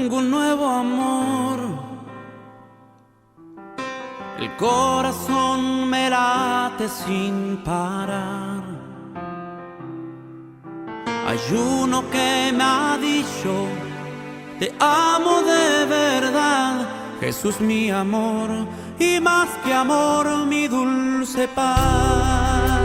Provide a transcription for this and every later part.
Tengo un nuevo amor, el corazón me late sin parar. Hay uno que me ha dicho, te amo de verdad, Jesús mi amor, y más que amor, mi dulce paz.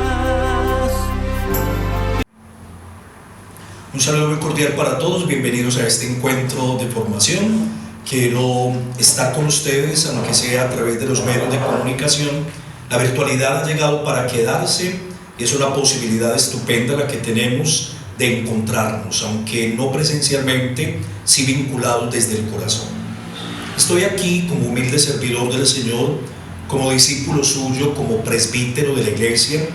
Un saludo muy cordial para todos, bienvenidos a este encuentro de formación. Quiero estar con ustedes, aunque sea a través de los medios de comunicación. La virtualidad ha llegado para quedarse y es una posibilidad estupenda la que tenemos de encontrarnos, aunque no presencialmente, sí vinculados desde el corazón. Estoy aquí como humilde servidor del Señor, como discípulo suyo, como presbítero de la iglesia,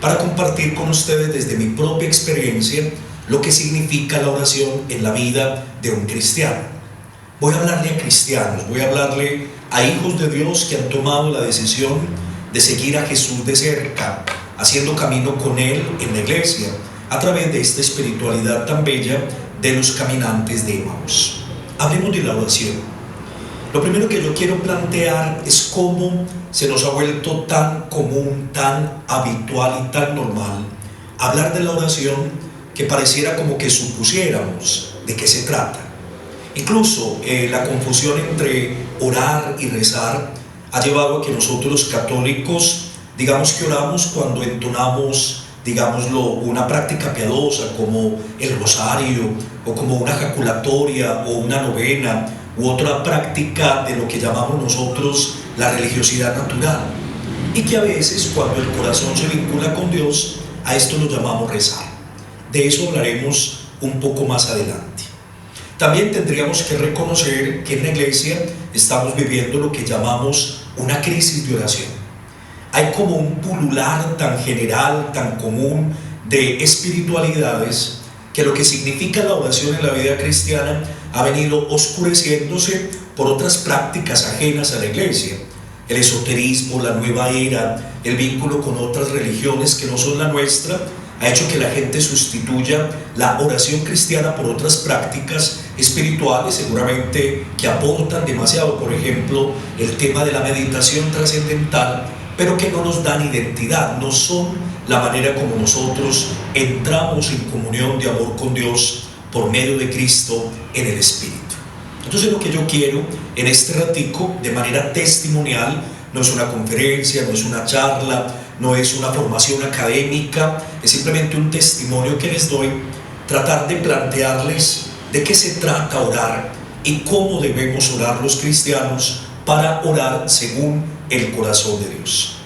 para compartir con ustedes desde mi propia experiencia lo que significa la oración en la vida de un cristiano. Voy a hablarle a cristianos, voy a hablarle a hijos de Dios que han tomado la decisión de seguir a Jesús de cerca, haciendo camino con Él en la iglesia, a través de esta espiritualidad tan bella de los caminantes de Emaús. Hablemos de la oración. Lo primero que yo quiero plantear es cómo se nos ha vuelto tan común, tan habitual y tan normal hablar de la oración, que pareciera como que supusiéramos de qué se trata. Incluso la confusión entre orar y rezar ha llevado a que nosotros los católicos digamos que oramos cuando entonamos, digámoslo, una práctica piadosa como el rosario o como una jaculatoria o una novena u otra práctica de lo que llamamos nosotros la religiosidad natural, y que a veces cuando el corazón se vincula con Dios, a esto lo llamamos rezar. De eso hablaremos un poco más adelante. También tendríamos que reconocer que en la iglesia estamos viviendo lo que llamamos una crisis de oración. Hay como un pulular tan general, tan común de espiritualidades, que lo que significa la oración en la vida cristiana ha venido oscureciéndose por otras prácticas ajenas a la iglesia. El esoterismo, la nueva era, el vínculo con otras religiones que no son la nuestra, ha hecho que la gente sustituya la oración cristiana por otras prácticas espirituales, seguramente que aportan demasiado, por ejemplo, el tema de la meditación trascendental, pero que no nos dan identidad, no son la manera como nosotros entramos en comunión de amor con Dios por medio de Cristo en el Espíritu. Entonces lo que yo quiero en este ratico, de manera testimonial, no es una conferencia, no es una charla, no es una formación académica, es simplemente un testimonio que les doy, tratar de plantearles de qué se trata orar y cómo debemos orar los cristianos para orar según el corazón de Dios.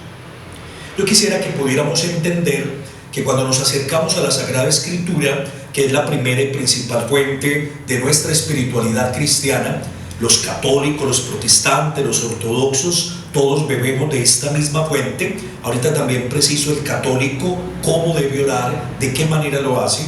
Yo quisiera que pudiéramos entender que cuando nos acercamos a la Sagrada Escritura, que es la primera y principal fuente de nuestra espiritualidad cristiana, los católicos, los protestantes, los ortodoxos, todos bebemos de esta misma fuente. Ahorita también preciso el católico cómo debe orar, de qué manera lo hace.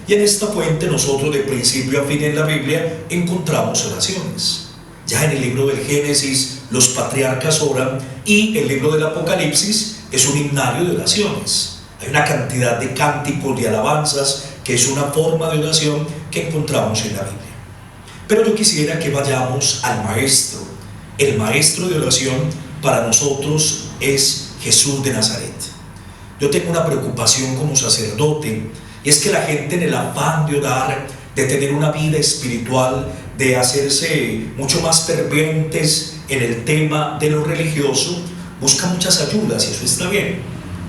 Y en esta fuente nosotros de principio a fin en la Biblia encontramos oraciones. Ya en el libro del Génesis los patriarcas oran, y el libro del Apocalipsis es un himnario de oraciones. Hay una cantidad de cánticos, de alabanzas, que es una forma de oración que encontramos en la Biblia. Pero yo quisiera que vayamos al maestro. El maestro de oración para nosotros es Jesús de Nazaret. Yo tengo una preocupación como sacerdote, y es que la gente, en el afán de orar, de tener una vida espiritual, de hacerse mucho más fervientes en el tema de lo religioso, busca muchas ayudas, y eso está bien.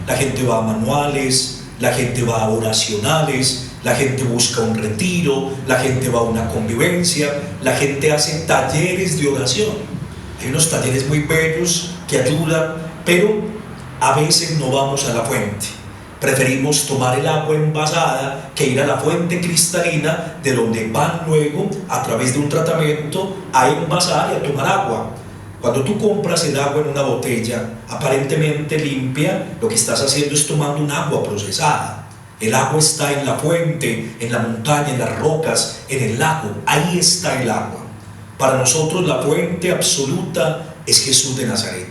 La gente va a manuales, la gente va a oracionales, la gente busca un retiro, la gente va a una convivencia, la gente hace talleres de oración. Hay unos talleres muy bellos que ayudan, pero a veces no vamos a la fuente. Preferimos tomar el agua envasada que ir a la fuente cristalina, de donde van luego, a través de un tratamiento, a envasar y a tomar agua. Cuando tú compras el agua en una botella aparentemente limpia, lo que estás haciendo es tomando un agua procesada. El agua está en la fuente, en la montaña, en las rocas, en el lago. Ahí está el agua. Para nosotros la fuente absoluta es Jesús de Nazaret.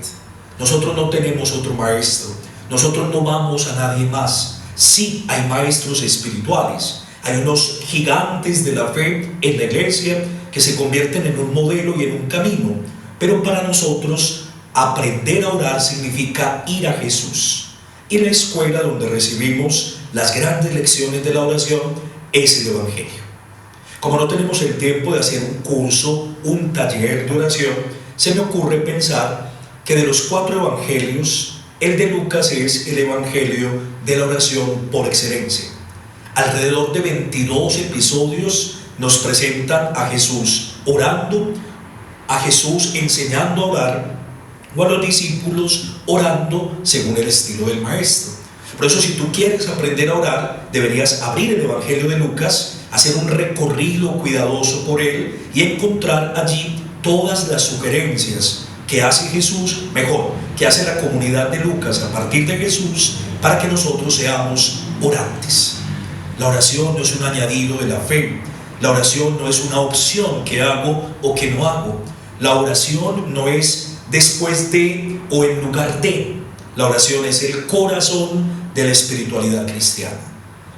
Nosotros no tenemos otro maestro. Nosotros no vamos a nadie más. Sí hay maestros espirituales. Hay unos gigantes de la fe en la iglesia que se convierten en un modelo y en un camino. Pero para nosotros, aprender a orar significa ir a Jesús. Y la escuela donde recibimos las grandes lecciones de la oración es el Evangelio. Como no tenemos el tiempo de hacer un curso, un taller de oración, se me ocurre pensar que de los 4 evangelios, el de Lucas es el evangelio de la oración por excelencia. Alrededor de 22 episodios nos presentan a Jesús orando, a Jesús enseñando a orar, o a los discípulos orando según el estilo del maestro. Por eso, si tú quieres aprender a orar, deberías abrir el evangelio de Lucas, hacer un recorrido cuidadoso por él y encontrar allí todas las sugerencias que hace Jesús, mejor, que hace la comunidad de Lucas a partir de Jesús, para que nosotros seamos orantes. La oración no es un añadido de la fe. La oración no es una opción que hago o que no hago. La oración no es después de o en lugar de. La oración es el corazón de la espiritualidad cristiana.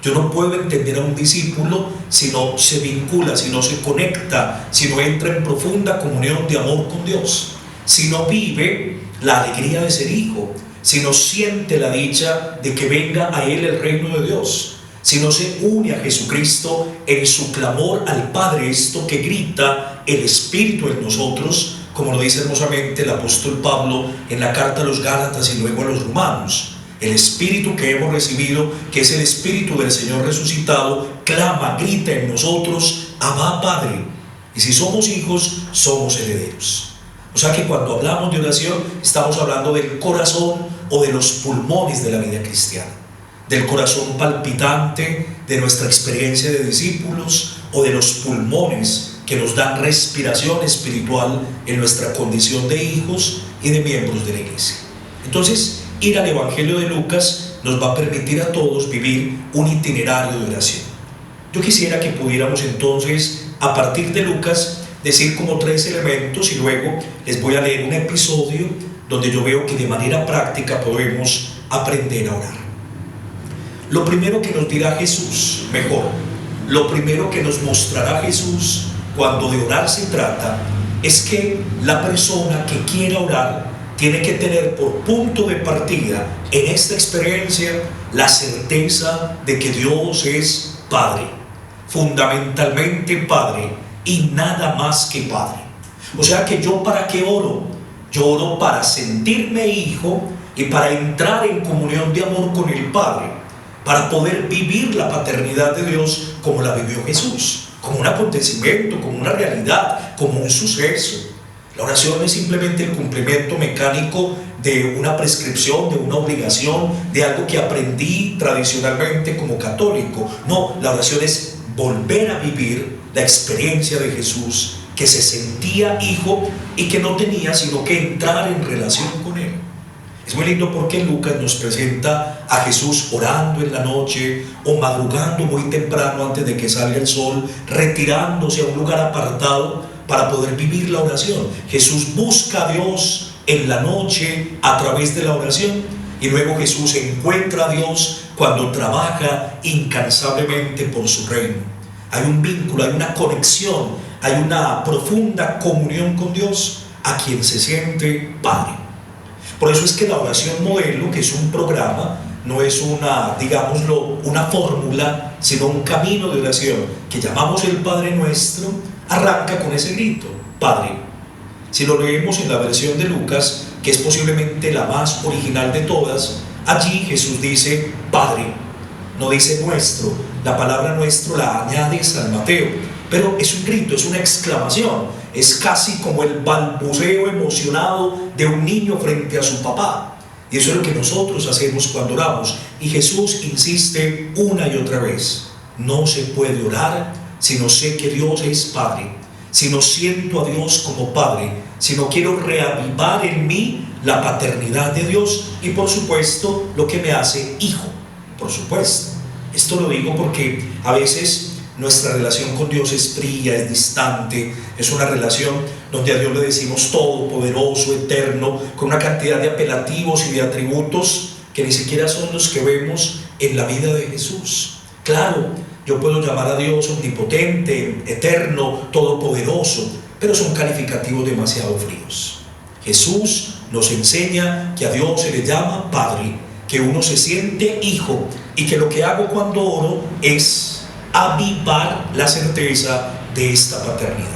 Yo no puedo entender a un discípulo si no se vincula, si no se conecta, si no entra en profunda comunión de amor con Dios, si no vive la alegría de ser hijo, si no siente la dicha de que venga a él el reino de Dios, si no se une a Jesucristo en su clamor al Padre, esto que grita el Espíritu en nosotros, como lo dice hermosamente el apóstol Pablo en la carta a los Gálatas y luego a los Romanos. El Espíritu que hemos recibido, que es el Espíritu del Señor resucitado, clama, grita en nosotros, Abba Padre. Y si somos hijos, somos herederos. O sea que cuando hablamos de oración, estamos hablando del corazón o de los pulmones de la vida cristiana, del corazón palpitante de nuestra experiencia de discípulos, o de los pulmones que nos dan respiración espiritual en nuestra condición de hijos y de miembros de la iglesia. Entonces, ir al Evangelio de Lucas nos va a permitir a todos vivir un itinerario de oración. Yo quisiera que pudiéramos entonces, a partir de Lucas, decir como 3 elementos, y luego les voy a leer un episodio donde yo veo que de manera práctica podemos aprender a orar. Lo primero que nos dirá Jesús, mejor, lo primero que nos mostrará Jesús cuando de orar se trata, es que la persona que quiera orar tiene que tener por punto de partida en esta experiencia la certeza de que Dios es Padre, fundamentalmente Padre y nada más que Padre. O sea que yo, ¿para qué oro? Yo oro para sentirme hijo y para entrar en comunión de amor con el Padre, para poder vivir la paternidad de Dios como la vivió Jesús, como un acontecimiento, como una realidad, como un suceso. La oración es simplemente el cumplimiento mecánico de una prescripción, de una obligación, de algo que aprendí tradicionalmente como católico. No, la oración es volver a vivir la experiencia de Jesús, que se sentía hijo y que no tenía sino que entrar en relación con él. Es muy lindo porque Lucas nos presenta a Jesús orando en la noche o madrugando muy temprano antes de que salga el sol, retirándose a un lugar apartado para poder vivir la oración. Jesús busca a Dios en la noche a través de la oración, y luego Jesús encuentra a Dios cuando trabaja incansablemente por su reino. Hay un vínculo, hay una conexión, hay una profunda comunión con Dios, a quien se siente Padre. Por eso es que la oración modelo, que es un programa, no es una, digámoslo, una fórmula, sino un camino de oración que llamamos el Padre Nuestro, arranca con ese grito, Padre. Si lo leemos en la versión de Lucas, que es posiblemente la más original de todas, allí Jesús dice Padre, no dice nuestro. La palabra nuestro la añade San Mateo, pero es un grito, es una exclamación, es casi como el balbuceo emocionado de un niño frente a su papá. Y eso es lo que nosotros hacemos cuando oramos. Y Jesús insiste una y otra vez: no se puede orar si no sé que Dios es Padre, si no siento a Dios como Padre, si no quiero reavivar en mí la paternidad de Dios y, por supuesto, lo que me hace hijo, por supuesto. Esto lo digo porque a veces nuestra relación con Dios es fría, es distante, es una relación donde a Dios le decimos todopoderoso, eterno, con una cantidad de apelativos y de atributos que ni siquiera son los que vemos en la vida de Jesús. Claro, yo puedo llamar a Dios omnipotente, eterno, todopoderoso, pero son calificativos demasiado fríos. Jesús nos enseña que a Dios se le llama Padre, que uno se siente hijo y que lo que hago cuando oro es avivar la certeza de esta paternidad.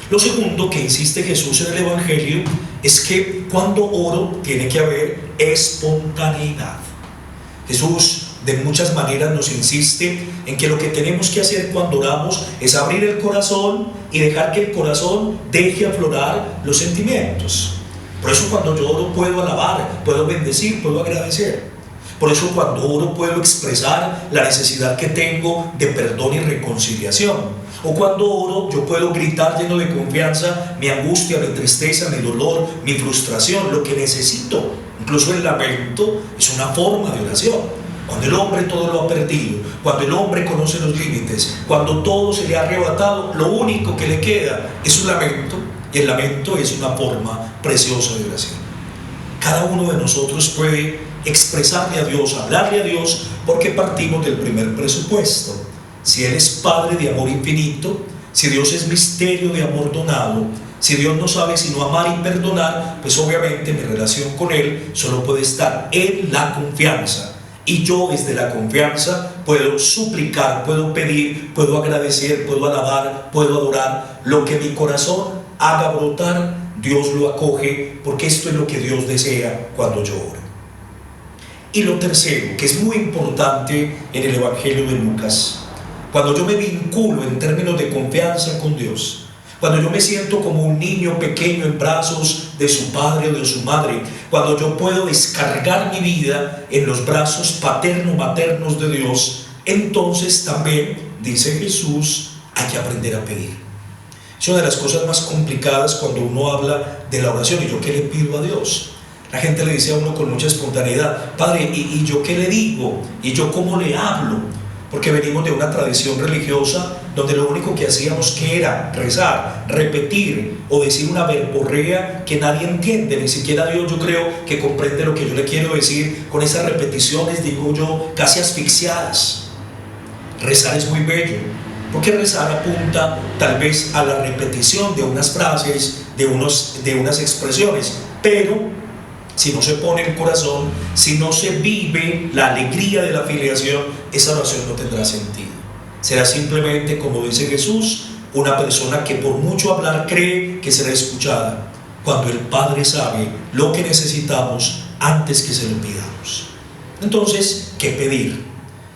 Lo segundo que insiste Jesús en el Evangelio es que cuando oro tiene que haber espontaneidad. Jesús de muchas maneras nos insiste en que lo que tenemos que hacer cuando oramos es abrir el corazón y dejar que el corazón deje aflorar los sentimientos. Por eso cuando yo oro puedo alabar, puedo bendecir, puedo agradecer. Por eso cuando oro puedo expresar la necesidad que tengo de perdón y reconciliación. O cuando oro yo puedo gritar lleno de confianza mi angustia, mi tristeza, mi dolor, mi frustración, lo que necesito. Incluso el lamento es una forma de oración. Cuando el hombre todo lo ha perdido, cuando el hombre conoce los límites, cuando todo se le ha arrebatado, lo único que le queda es un lamento, y el lamento es una forma preciosa de oración. Cada uno de nosotros puede expresarle a Dios, hablarle a Dios, porque partimos del primer presupuesto. Si Él es Padre de amor infinito, si Dios es misterio de amor donado, si Dios no sabe sino amar y perdonar, pues obviamente mi relación con Él solo puede estar en la confianza. Y yo desde la confianza puedo suplicar, puedo pedir, puedo agradecer, puedo alabar, puedo adorar. Lo que mi corazón haga brotar, Dios lo acoge, porque esto es lo que Dios desea cuando yo oro. Y lo tercero, que es muy importante en el Evangelio de Lucas, cuando yo me vinculo en términos de confianza con Dios, cuando yo me siento como un niño pequeño en brazos de su padre o de su madre, cuando yo puedo descargar mi vida en los brazos paterno-maternos de Dios, entonces también, dice Jesús, hay que aprender a pedir. Es una de las cosas más complicadas cuando uno habla de la oración. ¿Y yo qué le pido a Dios? La gente le dice a uno con mucha espontaneidad: Padre, ¿y yo qué le digo? ¿Y yo cómo le hablo? Porque venimos de una tradición religiosa donde lo único que hacíamos que era rezar, repetir o decir una verborrea que nadie entiende, ni siquiera Dios yo creo que comprende lo que yo le quiero decir con esas repeticiones, digo yo, casi asfixiadas. Rezar es muy bello, porque rezar apunta tal vez a la repetición de unas frases, de unas expresiones, pero si no se pone el corazón, si no se vive la alegría de la filiación, esa oración no tendrá sentido. Será simplemente, como dice Jesús, una persona que por mucho hablar cree que será escuchada, cuando el Padre sabe lo que necesitamos antes que se lo pidamos. Entonces, ¿qué pedir?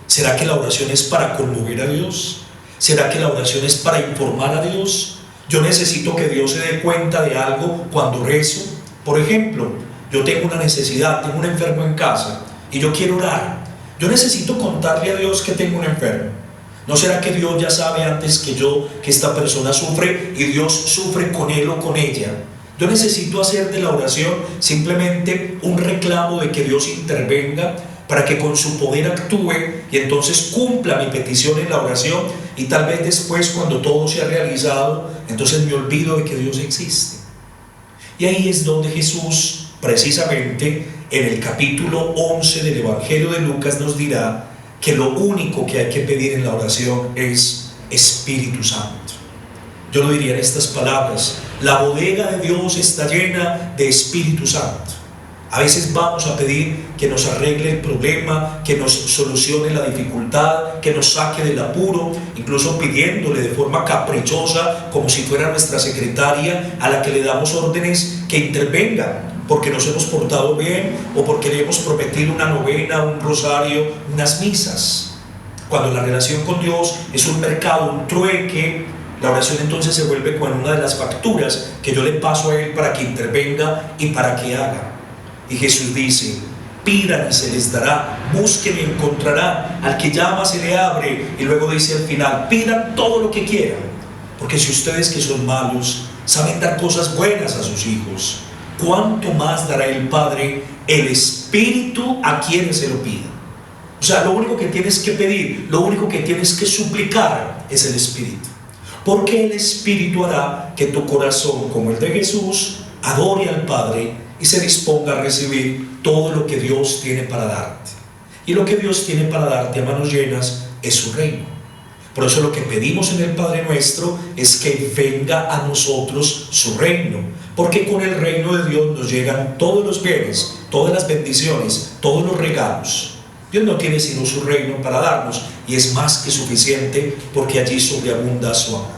¿Será que la oración es para conmover a Dios? ¿Será que la oración es para informar a Dios? Yo necesito que Dios se dé cuenta de algo cuando rezo. Por ejemplo, yo tengo una necesidad, tengo un enfermo en casa y yo quiero orar. Yo necesito contarle a Dios que tengo un enfermo. ¿No será que Dios ya sabe antes que yo que esta persona sufre y Dios sufre con él o con ella? Yo necesito hacer de la oración simplemente un reclamo de que Dios intervenga para que con su poder actúe y entonces cumpla mi petición en la oración, y tal vez después, cuando todo se ha realizado, entonces me olvido de que Dios existe. Y ahí es donde Jesús, precisamente en el capítulo 11 del Evangelio de Lucas, nos dirá que lo único que hay que pedir en la oración es Espíritu Santo. Yo lo diría en estas palabras: la bodega de Dios está llena de Espíritu Santo. A veces vamos a pedir que nos arregle el problema, que nos solucione la dificultad, que nos saque del apuro, incluso pidiéndole de forma caprichosa, como si fuera nuestra secretaria a la que le damos órdenes, que intervenga porque nos hemos portado bien o porque le hemos prometido una novena, un rosario, unas misas. Cuando la relación con Dios es un mercado, un trueque, la oración entonces se vuelve como una de las facturas que yo le paso a Él para que intervenga y para que haga. Y Jesús dice: pidan y se les dará, busquen y encontrarán, al que llama se le abre. Y luego dice al final: pidan todo lo que quieran, porque si ustedes, que son malos, saben dar cosas buenas a sus hijos, ¿cuánto más dará el Padre el Espíritu a quienes se lo pidan? O sea, lo único que tienes que pedir, lo único que tienes que suplicar es el Espíritu, porque el Espíritu hará que tu corazón, como el de Jesús, adore al Padre y se disponga a recibir todo lo que Dios tiene para darte. Y lo que Dios tiene para darte a manos llenas es su reino. Por eso lo que pedimos en el Padre Nuestro es que venga a nosotros su reino, porque con el reino de Dios nos llegan todos los bienes, todas las bendiciones, todos los regalos. Dios no tiene sino su reino para darnos, y es más que suficiente, porque allí sobreabunda su amor.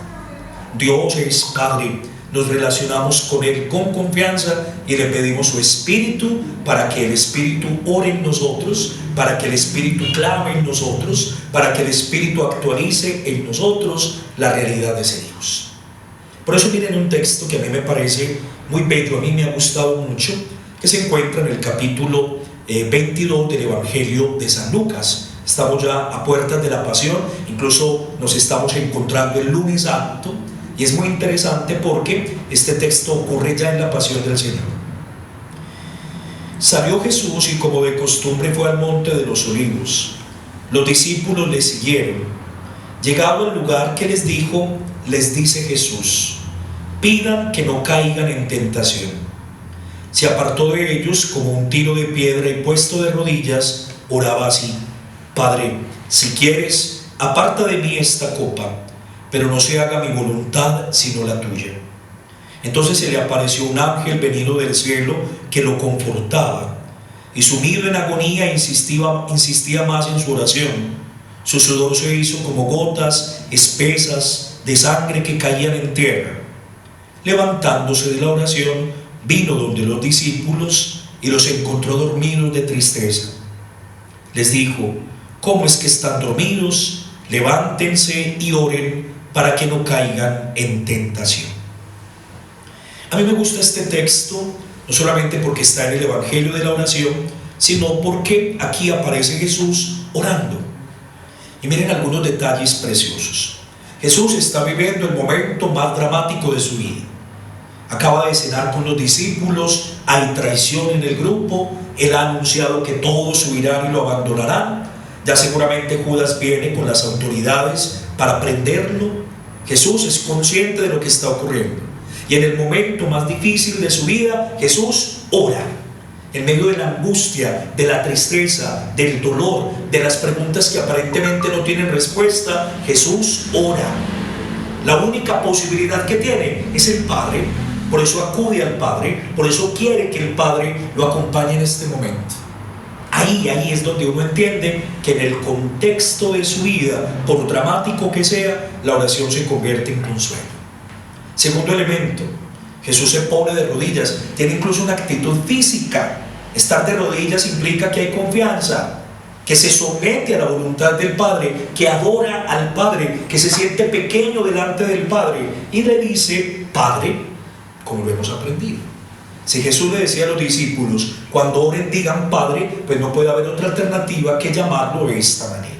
Dios es Padre, nos relacionamos con Él con confianza y le pedimos su Espíritu para que el Espíritu ore en nosotros, para que el Espíritu clame en nosotros, para que el Espíritu actualice en nosotros la realidad de ser hijos. Por eso miren un texto que a mí me parece muy bello, a mí me ha gustado mucho, que se encuentra en el capítulo 22 del Evangelio de San Lucas. Estamos ya a puertas de la Pasión, incluso nos estamos encontrando el lunes santo, y es muy interesante porque este texto ocurre ya en la Pasión del Señor. Salió Jesús y como de costumbre fue al monte de los Olivos. Los discípulos le siguieron. Llegado al lugar que les dijo, les dice Jesús: pidan que no caigan en tentación. Se apartó de ellos como un tiro de piedra y puesto de rodillas, oraba así: Padre, si quieres, aparta de mí esta copa, pero no se haga mi voluntad sino la tuya. Entonces se le apareció un ángel venido del cielo que lo confortaba, y sumido en agonía insistía más en su oración. Su sudor se hizo como gotas espesas de sangre que caían en tierra. Levantándose de la oración, vino donde los discípulos y los encontró dormidos de tristeza. Les dijo: ¿cómo es que están dormidos? Levántense y oren para que no caigan en tentación. A mí me gusta este texto, no solamente porque está en el Evangelio de la oración, sino porque aquí aparece Jesús orando. Y miren algunos detalles preciosos. Jesús está viviendo el momento más dramático de su vida. Acaba de cenar con los discípulos, hay traición en el grupo, Él ha anunciado que todos huirán y lo abandonarán. Ya seguramente Judas viene con las autoridades para prenderlo. Jesús es consciente de lo que está ocurriendo. Y en el momento más difícil de su vida, Jesús ora. En medio de la angustia, de la tristeza, del dolor, de las preguntas que aparentemente no tienen respuesta, Jesús ora. La única posibilidad que tiene es el Padre. Por eso acude al Padre, por eso quiere que el Padre lo acompañe en este momento. Ahí es donde uno entiende que en el contexto de su vida, por dramático que sea, la oración se convierte en consuelo. Segundo elemento, Jesús se pone de rodillas, tiene incluso una actitud física. Estar de rodillas implica que hay confianza, que se somete a la voluntad del Padre, que adora al Padre, que se siente pequeño delante del Padre y le dice: Padre, como lo hemos aprendido. Si Jesús le decía a los discípulos: cuando oren digan Padre, pues no puede haber otra alternativa que llamarlo de esta manera.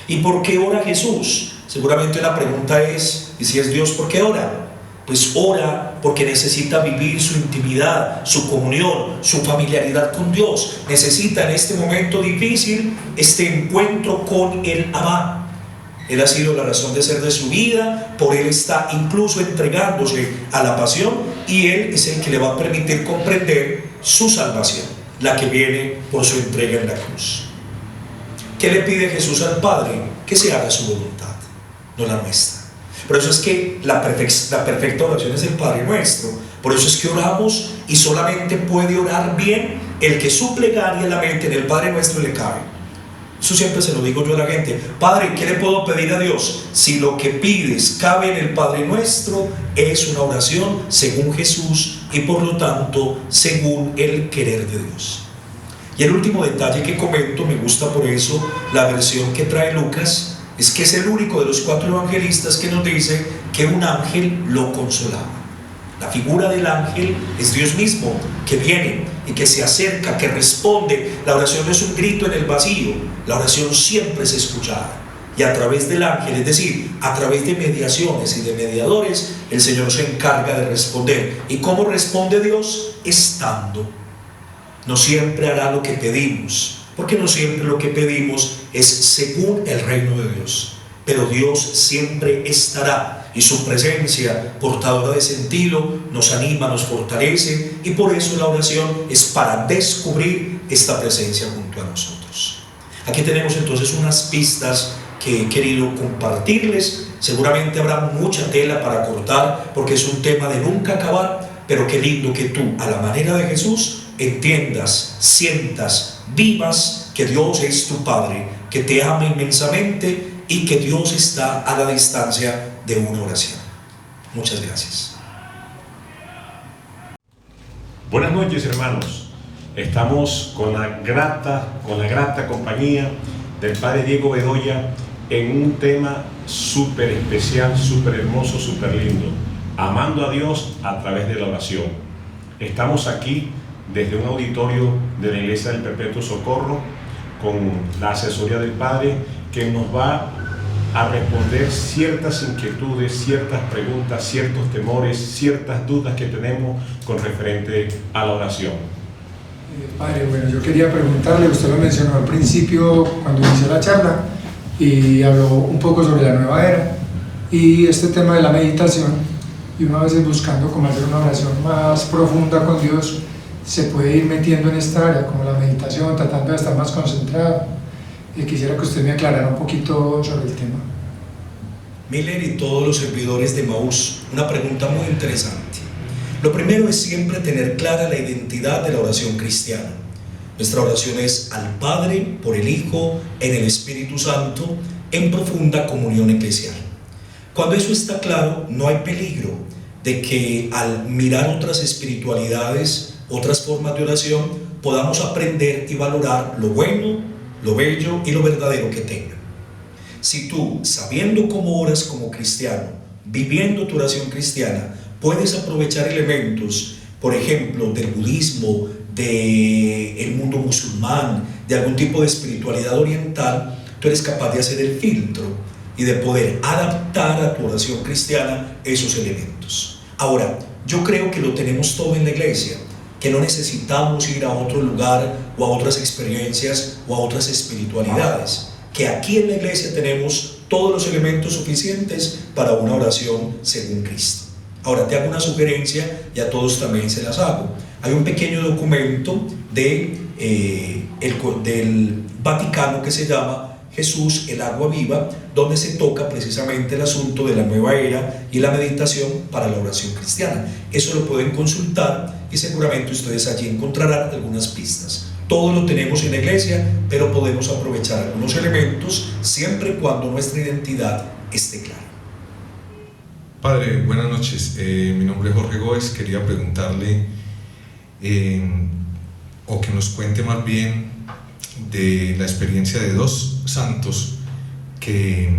¿Y por qué ora Jesús? Seguramente la pregunta es: ¿y si es Dios, por qué ora? Pues ora porque necesita vivir su intimidad, su comunión, su familiaridad con Dios. Necesita en este momento difícil este encuentro con el Abba. Él ha sido la razón de ser de su vida, por Él está incluso entregándose a la pasión, y Él es el que le va a permitir comprender su salvación, la que viene por su entrega en la cruz. ¿Qué le pide Jesús al Padre? Que se haga su voluntad, no la nuestra. Por eso es que la perfecta oración es el Padre Nuestro. Por eso es que oramos, y solamente puede orar bien el que su plegaria la mente en el Padre Nuestro le cabe. Eso siempre se lo digo yo a la gente: Padre, ¿qué le puedo pedir a Dios? Si lo que pides cabe en el Padre Nuestro, es una oración según Jesús y por lo tanto según el querer de Dios. Y el último detalle que comento, me gusta por eso la versión que trae Lucas, es que es el único de los 4 evangelistas que nos dice que un ángel lo consolaba. La figura del ángel es Dios mismo, que viene y que se acerca, que responde. La oración no es un grito en el vacío, la oración siempre es escuchada. Y a través del ángel, es decir, a través de mediaciones y de mediadores, el Señor se encarga de responder. ¿Y cómo responde Dios? Estando. No siempre hará lo que pedimos, porque no siempre lo que pedimos es según el reino de Dios. Pero Dios siempre estará, y su presencia portadora de sentido nos anima, nos fortalece, y por eso la oración es para descubrir esta presencia junto a nosotros. Aquí tenemos entonces unas pistas que he querido compartirles. Seguramente habrá mucha tela para cortar porque es un tema de nunca acabar, pero qué lindo que tú, a la manera de Jesús, entiendas, sientas, vivas que Dios es tu Padre, que te ama inmensamente y que Dios está a la distancia de una oración. Muchas gracias. Buenas noches, hermanos. Estamos con la grata compañía del Padre Diego Bedoya en un tema súper especial, súper hermoso, súper lindo: amando a Dios a través de la oración. Estamos aquí desde un auditorio de la Iglesia del Perpetuo Socorro con la asesoría del Padre, que nos va a responder ciertas inquietudes, ciertas preguntas, ciertos temores, ciertas dudas que tenemos con referente a la oración. Padre, bueno, yo quería preguntarle, usted lo mencionó al principio cuando inició la charla y habló un poco sobre la nueva era y este tema de la meditación, y una vez buscando cómo hacer una oración más profunda con Dios, se puede ir metiendo en esta área como la meditación, tratando de estar más concentrado. Quisiera que usted me aclarara un poquito sobre el tema. Miller y todos los servidores de Emaús, una pregunta muy interesante. Lo primero es siempre tener clara la identidad de la oración cristiana. Nuestra oración es al Padre, por el Hijo, en el Espíritu Santo, en profunda comunión eclesial. Cuando eso está claro, no hay peligro de que al mirar otras espiritualidades, otras formas de oración, podamos aprender y valorar lo bueno, lo bello y lo verdadero que tenga. Si tú, sabiendo cómo oras como cristiano, viviendo tu oración cristiana, puedes aprovechar elementos, por ejemplo, del budismo, del mundo musulmán, de algún tipo de espiritualidad oriental, tú eres capaz de hacer el filtro y de poder adaptar a tu oración cristiana esos elementos. Ahora, yo creo que lo tenemos todo en la iglesia, que no necesitamos ir a otro lugar o a otras experiencias o a otras espiritualidades, que aquí en la iglesia tenemos todos los elementos suficientes para una oración según Cristo. Ahora te hago una sugerencia y a todos también se las hago. Hay un pequeño documento del Vaticano que se llama Jesús, el agua viva, donde se toca precisamente el asunto de la nueva era y la meditación para la oración cristiana. Eso lo pueden consultar y seguramente ustedes allí encontrarán algunas pistas. Todo lo tenemos en la iglesia, pero podemos aprovechar algunos elementos siempre y cuando nuestra identidad esté clara. Padre, buenas noches. Mi nombre es Jorge Góez. Quería preguntarle o que nos cuente más bien de la experiencia de dos santos que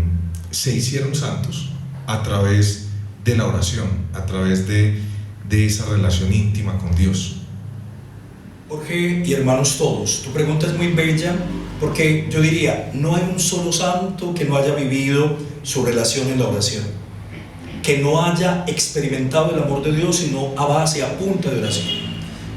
se hicieron santos a través de la oración, a través de esa relación íntima con Dios. Jorge y hermanos todos, tu pregunta es muy bella porque yo diría, no hay un solo santo que no haya vivido su relación en la oración, que no haya experimentado el amor de Dios sino a base, a punta de oración.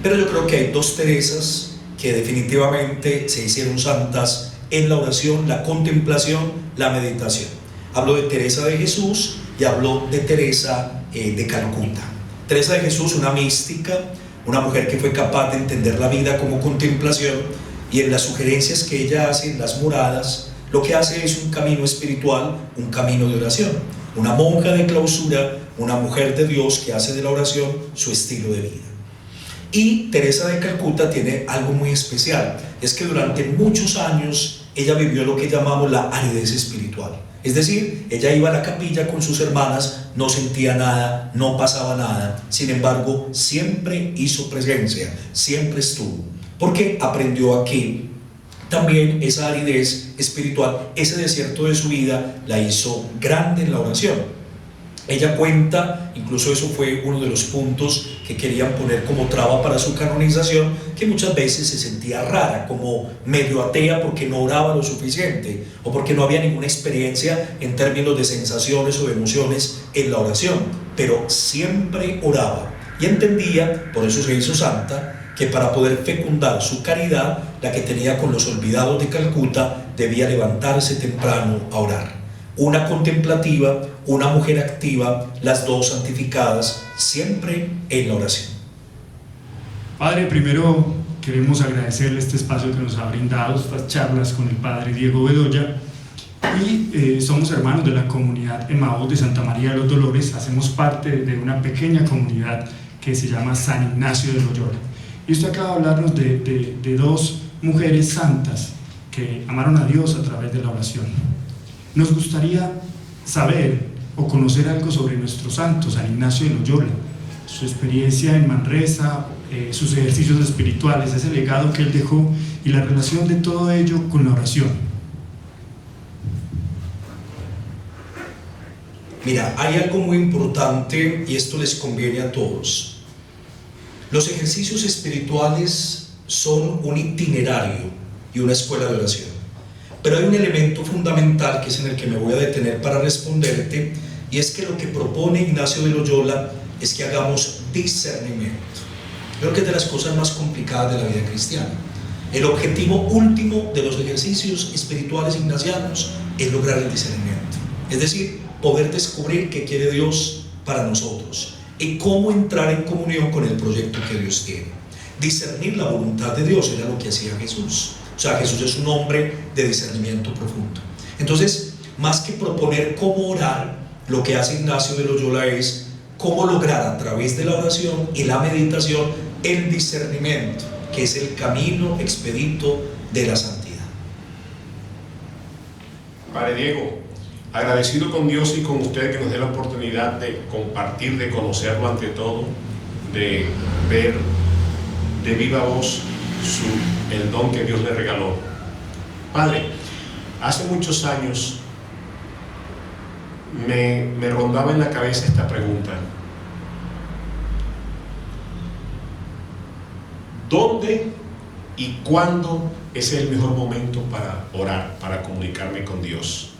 Pero yo creo que hay dos Teresas que definitivamente se hicieron santas en la oración, la contemplación, la meditación. Hablo de Teresa de Jesús y hablo de Teresa de Calcuta. Teresa de Jesús, una mística, una mujer que fue capaz de entender la vida como contemplación, y en las sugerencias que ella hace en las moradas, lo que hace es un camino espiritual, un camino de oración. Una monja de clausura, una mujer de Dios que hace de la oración su estilo de vida. Y Teresa de Calcuta tiene algo muy especial, es que durante muchos años ella vivió lo que llamamos la aridez espiritual. Es decir, ella iba a la capilla con sus hermanas, no sentía nada, no pasaba nada, sin embargo, siempre hizo presencia, siempre estuvo, porque aprendió a que también esa aridez espiritual, ese desierto de su vida, la hizo grande en la oración. Ella cuenta, incluso eso fue uno de los puntos que querían poner como traba para su canonización, que muchas veces se sentía rara, como medio atea porque no oraba lo suficiente o porque no había ninguna experiencia en términos de sensaciones o de emociones en la oración, pero siempre oraba y entendía, por eso se hizo santa, que para poder fecundar su caridad, la que tenía con los olvidados de Calcuta, debía levantarse temprano a orar. Una contemplativa, una mujer activa, las dos santificadas, siempre en la oración. Padre, primero queremos agradecerle este espacio que nos ha brindado, estas charlas con el Padre Diego Bedoya. Y somos hermanos de la comunidad Emaús de Santa María de los Dolores, hacemos parte de una pequeña comunidad que se llama San Ignacio de Loyola. Y usted acaba de hablarnos de dos mujeres santas que amaron a Dios a través de la oración. Nos gustaría saber o conocer algo sobre nuestro santo, San Ignacio de Loyola, su experiencia en Manresa, sus ejercicios espirituales, ese legado que él dejó y la relación de todo ello con la oración. Mira, hay algo muy importante y esto les conviene a todos. Los ejercicios espirituales son un itinerario y una escuela de oración. Pero hay un elemento fundamental que es en el que me voy a detener para responderte, y es que lo que propone Ignacio de Loyola es que hagamos discernimiento. Creo que es de las cosas más complicadas de la vida cristiana. El objetivo último de los ejercicios espirituales ignacianos es lograr el discernimiento. Es decir, poder descubrir qué quiere Dios para nosotros y cómo entrar en comunión con el proyecto que Dios tiene. Discernir la voluntad de Dios era lo que hacía Jesús. O sea, Jesús es un hombre de discernimiento profundo. Entonces, más que proponer cómo orar, lo que hace Ignacio de Loyola es cómo lograr a través de la oración y la meditación el discernimiento, que es el camino expedito de la santidad. Padre Diego, agradecido con Dios y con usted que nos dé la oportunidad de compartir, de conocerlo ante todo, de ver de viva voz el don que Dios le regaló. Padre, hace muchos años me rondaba en la cabeza esta pregunta: ¿dónde y cuándo es el mejor momento para orar, para comunicarme con Dios?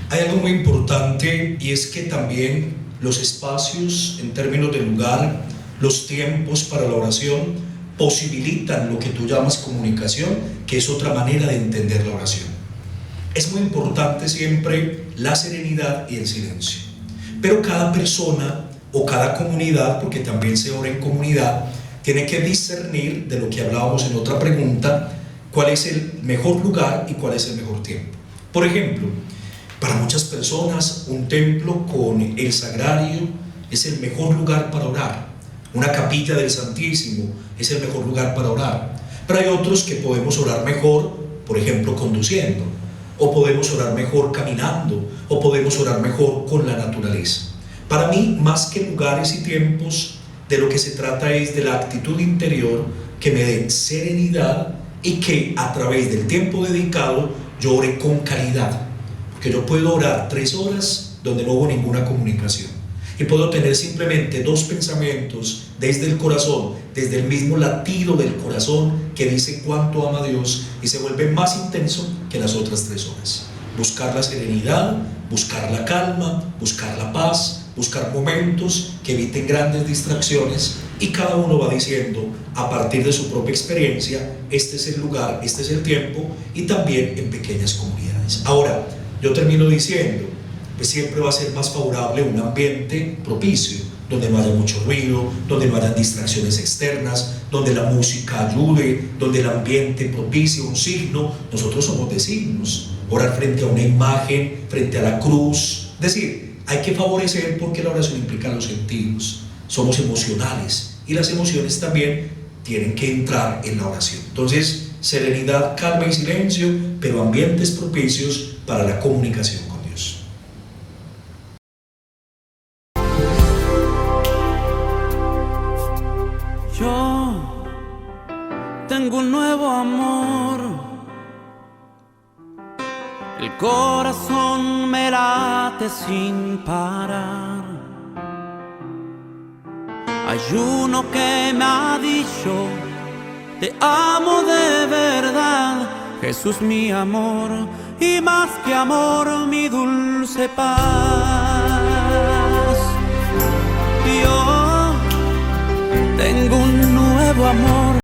Hay algo muy importante, y es que también los espacios en términos de lugar, los tiempos para la oración posibilitan lo que tú llamas comunicación, que es otra manera de entender la oración. Es muy importante siempre la serenidad y el silencio, pero cada persona o cada comunidad, porque también se ora en comunidad, tiene que discernir, de lo que hablábamos en otra pregunta, cuál es el mejor lugar y cuál es el mejor tiempo. Por ejemplo, para muchas personas un templo con el sagrario es el mejor lugar para orar. Una capilla del Santísimo es el mejor lugar para orar. Pero hay otros que podemos orar mejor, por ejemplo, conduciendo, o podemos orar mejor caminando, o podemos orar mejor con la naturaleza. Para mí, más que lugares y tiempos, de lo que se trata es de la actitud interior que me dé serenidad y que a través del tiempo dedicado yo ore con calidad. Porque yo puedo orar 3 horas donde no hubo ninguna comunicación, y puedo tener simplemente 2 pensamientos desde el corazón, desde el mismo latido del corazón que dice cuánto ama a Dios, y se vuelve más intenso que las otras 3 horas. Buscar la serenidad, buscar la calma, buscar la paz, buscar momentos que eviten grandes distracciones, y cada uno va diciendo a partir de su propia experiencia: este es el lugar, este es el tiempo, y también en pequeñas comunidades. Ahora, yo termino diciendo, pues siempre va a ser más favorable un ambiente propicio, donde no haya mucho ruido, donde no haya distracciones externas, donde la música ayude, donde el ambiente propicie un signo. Nosotros somos de signos. Orar frente a una imagen, frente a la cruz. Es decir, hay que favorecer, porque la oración implica los sentidos. Somos emocionales, y las emociones también tienen que entrar en la oración. Entonces, serenidad, calma y silencio, pero ambientes propicios para la comunicación con Dios. Yo tengo un nuevo amor, el corazón me late sin parar. Hay uno que me ha dicho: te amo de verdad, Jesús mi amor, y más que amor mi dulce paz. Yo tengo un nuevo amor.